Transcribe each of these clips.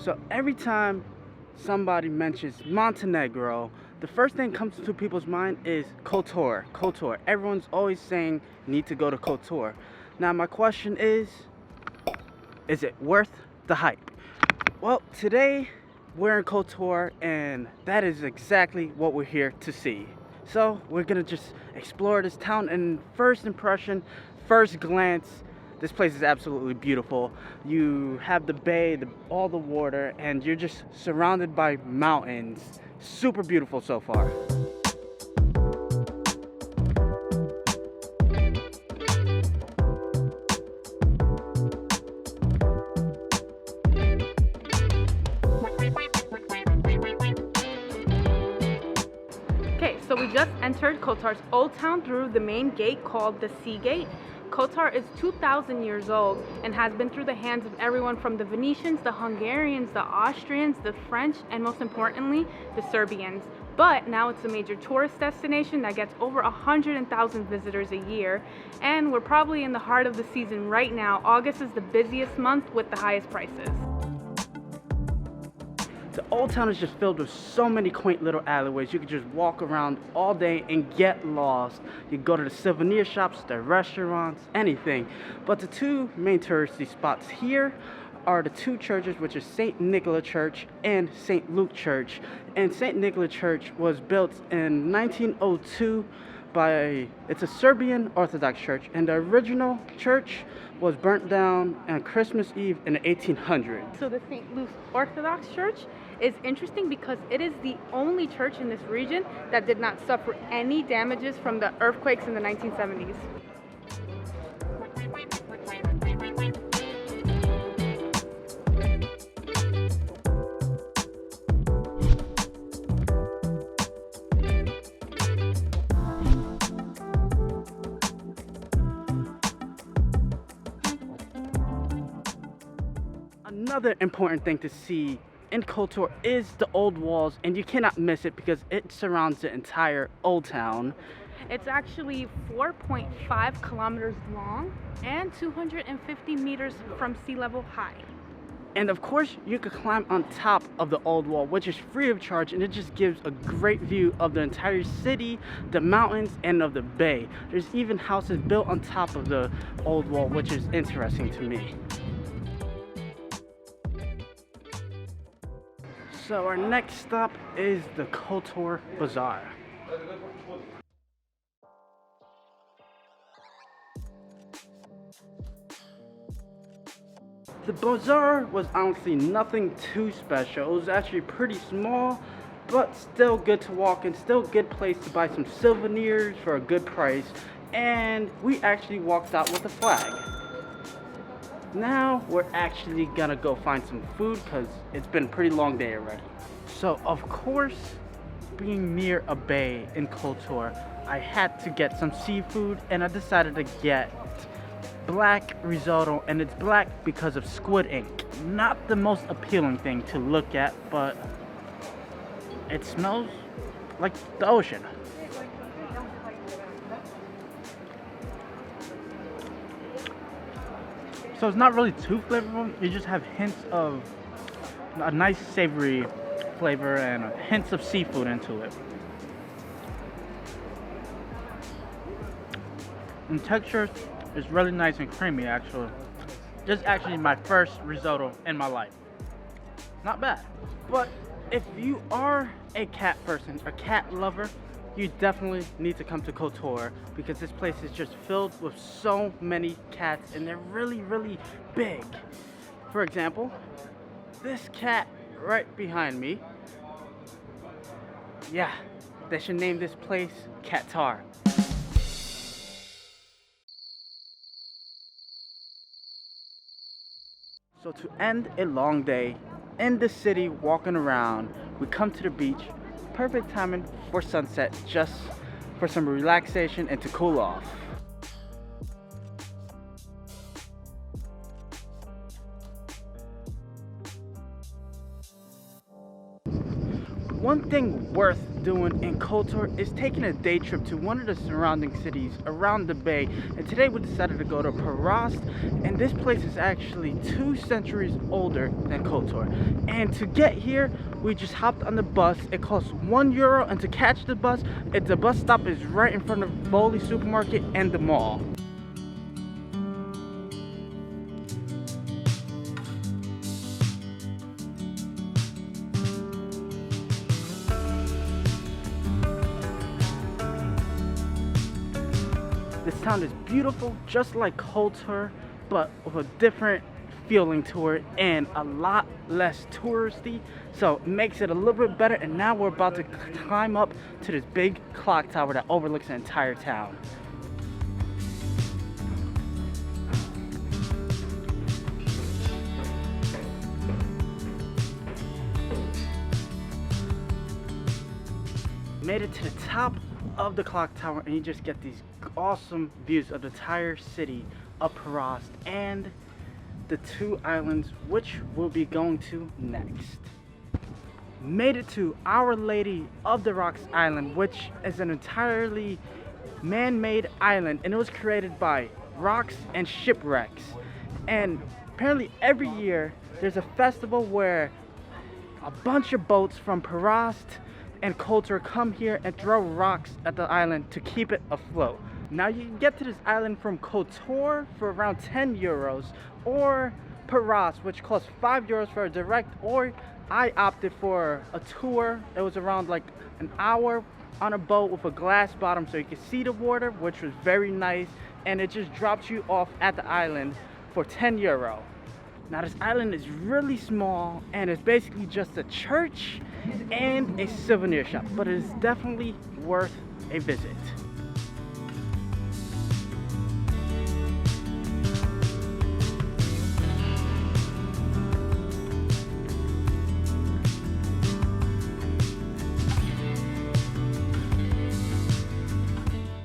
So every time somebody mentions Montenegro, the first thing comes to people's mind is Kotor. Kotor. Everyone's always saying need to go to Kotor. Now my question is it worth the hype? Well, today we're in Kotor and that is exactly what we're here to see. So we're gonna just explore this town, and first impression, first glance, this place is absolutely beautiful. You have the bay, all the water, and you're just surrounded by mountains. Super beautiful so far. Okay, so we just entered Kotor's old town through the main gate called the Sea Gate. Kotor is 2,000 years old and has been through the hands of everyone from the Venetians, the Hungarians, the Austrians, the French, and most importantly, the Serbians. But now it's a major tourist destination that gets over 100,000 visitors a year, and we're probably in the heart of the season right now. August is the busiest month with the highest prices. The old town is just filled with so many quaint little alleyways. You could just walk around all day and get lost. You go to the souvenir shops, the restaurants, anything. But the two main touristy spots here are the two churches, which is St. Nicholas Church and St. Luke Church. And St. Nicholas Church was built in 1902 it's a Serbian Orthodox church, and the original church was burnt down on Christmas Eve in the 1800s. So the St. Luke's Orthodox Church is interesting because it is the only church in this region that did not suffer any damages from the earthquakes in the 1970s. Another important thing to see in Kotor is the old walls, and you cannot miss it because it surrounds the entire old town. It's actually 4.5 kilometers long and 250 meters from sea level high. And of course, you could climb on top of the old wall, which is free of charge, and it just gives a great view of the entire city, the mountains, and of the bay. There's even houses built on top of the old wall, which is interesting to me. So our next stop is the Kotor Bazaar. The bazaar was honestly nothing too special. It was actually pretty small, but still good to walk in, still a good place to buy some souvenirs for a good price, and we actually walked out with a flag. Now we're actually gonna go find some food because it's been a pretty long day already. So of course, being near a bay in Kotor, I had to get some seafood, and I decided to get black risotto, and it's black because of squid ink. Not the most appealing thing to look at, but it smells like the ocean. So it's not really too flavorful. You just have hints of a nice savory flavor and hints of seafood into it. And texture is really nice and creamy actually. This is actually my first risotto in my life. Not bad. But if you are a cat person, a cat lover, you definitely need to come to Kotor because this place is just filled with so many cats, and they're really, really big. For example, this cat right behind me, yeah, they should name this place Kotor. So to end a long day in the city walking around, we come to the beach. Perfect timing for sunset, just for some relaxation and to cool off. one thing worth doing in Kotor is taking a day trip to one of the surrounding cities around the bay. And today we decided to go to Parast, and this place is actually 2 centuries older than Kotor. And to get here, we just hopped on the bus. It costs €1, and to catch the bus stop is right in front of Bowley Supermarket and the mall. This town is beautiful, just like Kotor, but with a different feeling to it and a lot less touristy, so it makes it a little bit better. And now we're about to climb up to this big clock tower that overlooks the entire town. Made it to the top of the clock tower, and you just get these awesome views of the entire city of Parast and the 2 islands which we'll be going to next. Made it to Our Lady of the Rocks Island, which is an entirely man-made island, and it was created by rocks and shipwrecks. And apparently every year there's a festival where a bunch of boats from Parast and Kotor come here and throw rocks at the island to keep it afloat. Now you can get to this island from Kotor for around €10, or Parast, which costs €5 for a direct, or I opted for a tour. It was around like an hour on a boat with a glass bottom so you could see the water, which was very nice, and it just drops you off at the island for €10. Now this island is really small, and it's basically just a church and a souvenir shop, but it is definitely worth a visit.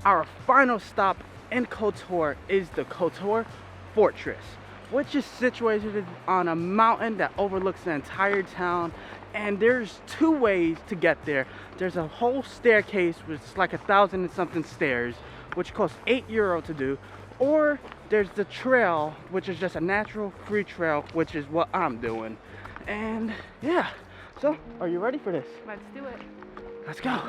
Our final stop in Kotor is the Kotor Fortress, which is situated on a mountain that overlooks the entire town. And there's 2 ways to get there. There's a whole staircase, which is like 1,000 and something stairs, which costs €8 to do. Or there's the trail, which is just a natural free trail, which is what I'm doing. And yeah, so are you ready for this? Let's do it. Let's go.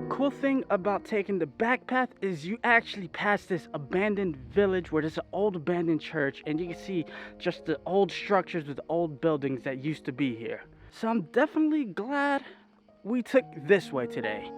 Cool thing about taking the back path is you actually pass this abandoned village where there's an old abandoned church, and you can see just the old structures with the old buildings that used to be here. So I'm definitely glad we took this way today.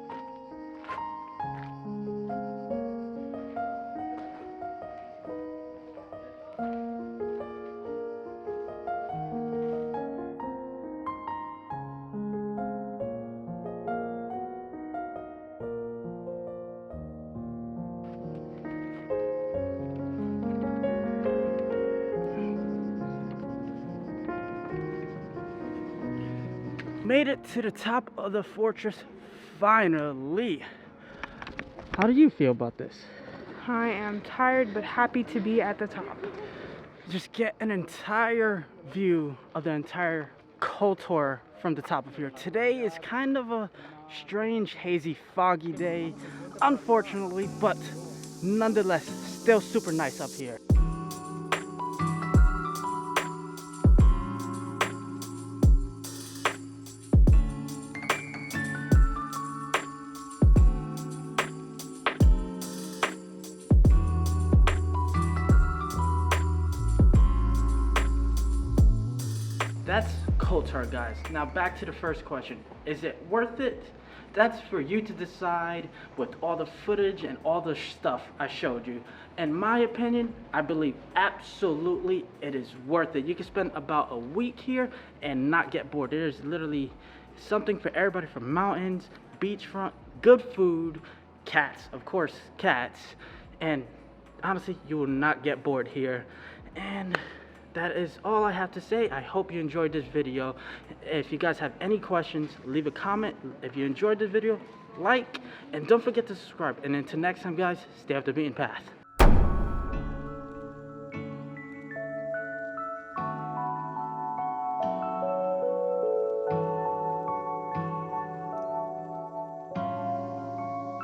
Made it to the top of the fortress finally. How do you feel about this? I am tired but happy to be at the top. Just get an entire view of the entire Kotor from the top of here. Today is kind of a strange, hazy, foggy day, unfortunately, but nonetheless, still super nice up here. That's Kotor. Kotor, guys. Now back to the first question. Is it worth it? That's for you to decide with all the footage and all the stuff I showed you. In my opinion, I believe absolutely it is worth it. You can spend about a week here and not get bored. There's literally something for everybody, from mountains, beachfront, good food, cats, of course, cats, and honestly, you will not get bored here. And that is all I have to say. I hope you enjoyed this video. If you guys have any questions, leave a comment. If you enjoyed this video, like, and don't forget to subscribe. And until next time, guys, stay off the beaten path.